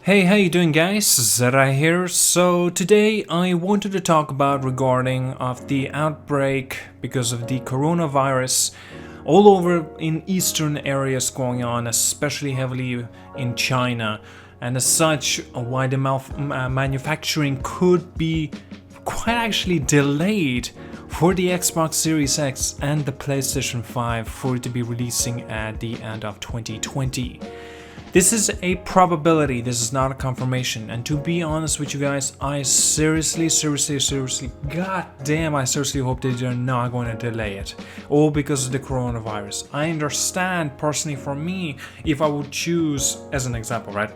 Hey, how you doing, guys? Zara here. So today I wanted to talk about regarding of the outbreak because of the coronavirus all over in eastern areas going on, especially heavily in China, and as such, why the manufacturing could be quite actually delayed for the Xbox Series X and the PlayStation 5 for it to be releasing at the end of 2020. This is a probability, this is not a confirmation. And to be honest with you guys, I seriously, god damn, I seriously hope that they're not going to delay it. All because of the coronavirus. I understand personally for me, if I would choose, as an example, right?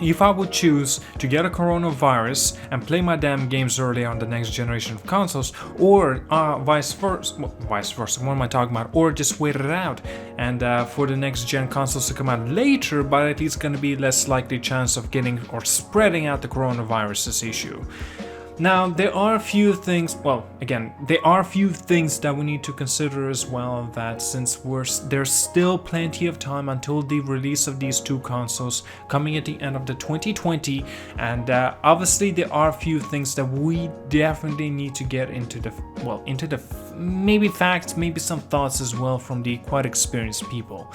If I would choose to get a coronavirus and play my damn games early on the next generation of consoles, or vice versa, what am I talking about? Or just wait it out and for the next gen consoles to come out later, but at least going to be less likely chance of getting or spreading out the coronavirus issue. Now, there are a few things, that we need to consider as well, that since there's still plenty of time until the release of these two consoles coming at the end of the 2020, and obviously there are a few things that we definitely need to get into the maybe facts, maybe some thoughts as well from the quite experienced people.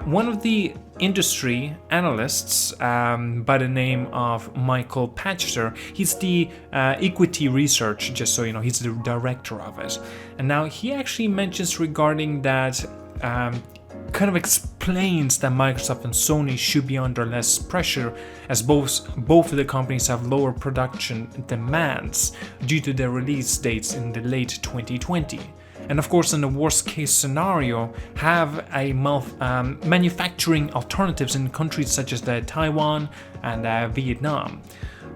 One of the industry analysts by the name of Michael Patcher. He's the equity research, just so you know, he's the director of it. And now he actually mentions regarding that, kind of explains that Microsoft and Sony should be under less pressure as both of the companies have lower production demands due to their release dates in the late 2020. And of course, in the worst case scenario, have a manufacturing alternatives in countries such as Taiwan and Vietnam.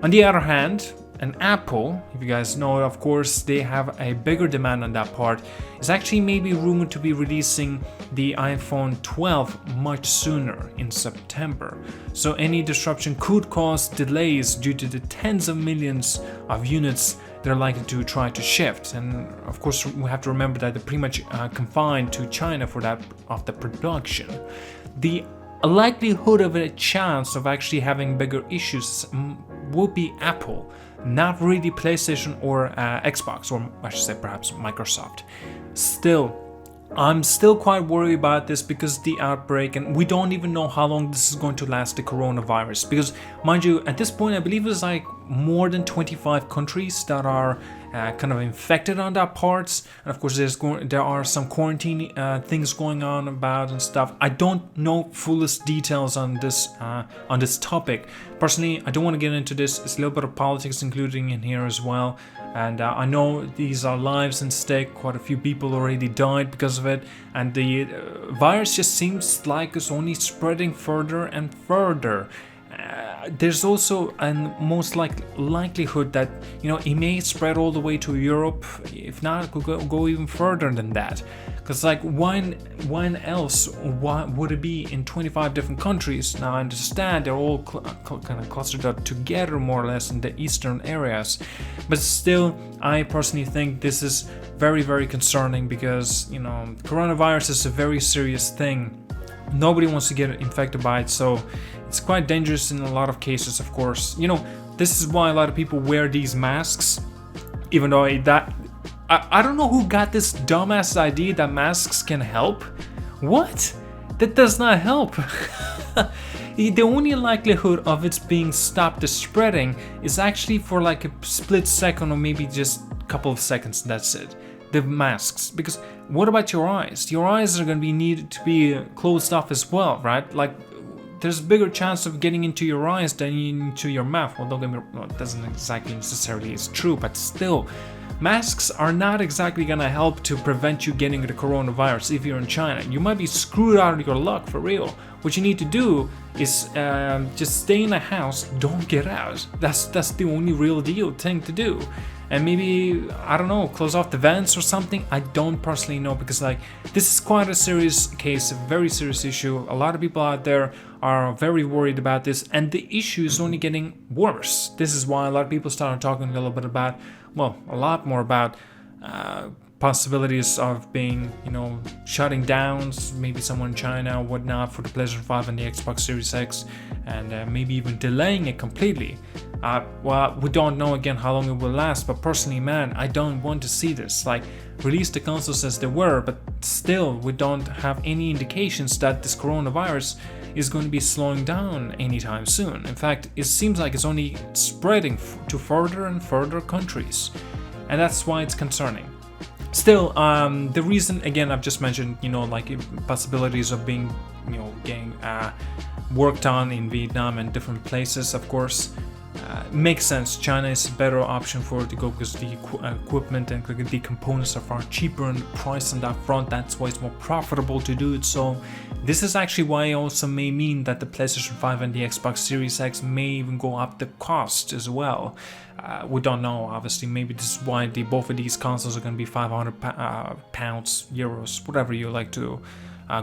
On the other hand, and Apple, if you guys know, of course, they have a bigger demand on that part. Is actually maybe rumored to be releasing the iPhone 12 much sooner in September. So any disruption could cause delays due to the tens of millions of units they're likely to try to shift. And of course, we have to remember that they're pretty much confined to China for that of the production. The likelihood of a chance of actually having bigger issues will be Apple, not really PlayStation or Xbox, or I should say perhaps Microsoft. Still, I'm still quite worried about this because the outbreak, and we don't even know how long this is going to last, the coronavirus. Because, mind you, at this point, I believe it's like more than 25 countries that are kind of infected on that parts. And of course, there are some quarantine things going on about and stuff. I don't know fullest details on this topic. Personally, I don't want to get into this. It's a little bit of politics including in here as well. And I know these are lives at stake. Quite a few people already died because of it. And the virus just seems like it's only spreading further and further. There's also a most likelihood that, you know, it may spread all the way to Europe. If not, it could go even further than that. Because like when else would it be in 25 different countries? Now I understand they're all kind of clustered up together more or less in the eastern areas, but still I personally think this is very, very concerning because, you know, coronavirus is a very serious thing. Nobody wants to get infected by it, so it's quite dangerous in a lot of cases, of course. You know, this is why a lot of people wear these masks, even though I don't know who got this dumbass idea that masks can help. What? That does not help. The only likelihood of it being stopped the spreading is actually for like a split second or maybe just a couple of seconds, that's it. The masks, because what about your eyes? Your eyes are going to be needed to be closed off as well, right? Like there's a bigger chance of getting into your eyes than into your mouth. Well, don't get me wrong, it doesn't exactly necessarily is true, but still, masks are not exactly going to help to prevent you getting the coronavirus if you're in China. You might be screwed out of your luck, for real. What you need to do is just stay in the house, don't get out. That's the only real deal thing to do. And maybe, I don't know, close off the vents or something. I don't personally know, because like this is quite a serious case, a very serious issue. A lot of people out there are very worried about this, and the issue is only getting worse. This is why a lot of people started talking a little bit about, well, a lot more about possibilities of being, shutting down, maybe someone in China or whatnot for the PlayStation 5 and the Xbox Series X, and maybe even delaying it completely. Well, we don't know again how long it will last, but personally, man, I don't want to see this. Like, release the consoles as they were, but still, we don't have any indications that this coronavirus is going to be slowing down anytime soon. In fact, it seems like it's only spreading to further and further countries, and that's why it's concerning. Still, the reason, again, I've just mentioned, like possibilities of being, getting worked on in Vietnam and different places, of course. Makes sense. China is a better option for it to go because the equipment and the components are far cheaper and the price on that front. That's why it's more profitable to do it. So this is actually why it also may mean that the PlayStation 5 and the Xbox Series X may even go up the cost as well. We don't know, obviously. Maybe this is why both of these consoles are going to be 500 pounds, euros, whatever you like to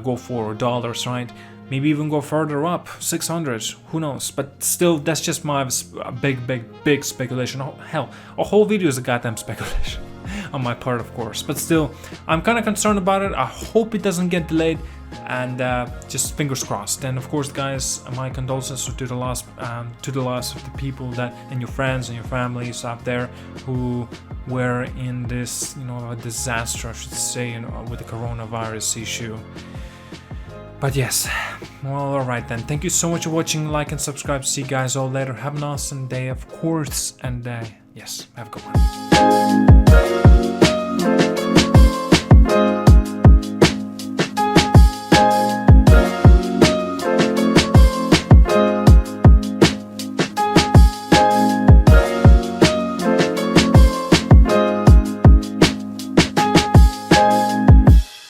go for, or dollars, right? Maybe even go further up, 600, who knows? But still, that's just my big speculation. Oh, hell, a whole video is a goddamn speculation on my part, of course. But still, I'm kind of concerned about it. I hope it doesn't get delayed, and just fingers crossed. And of course, guys, my condolences to the loss of the people that, and your friends and your families out there who were in this, a disaster, I should say, with the coronavirus issue. But yes, well, alright then. Thank you so much for watching. Like and subscribe. See you guys all later. Have an awesome day, of course. And yes, have a good one.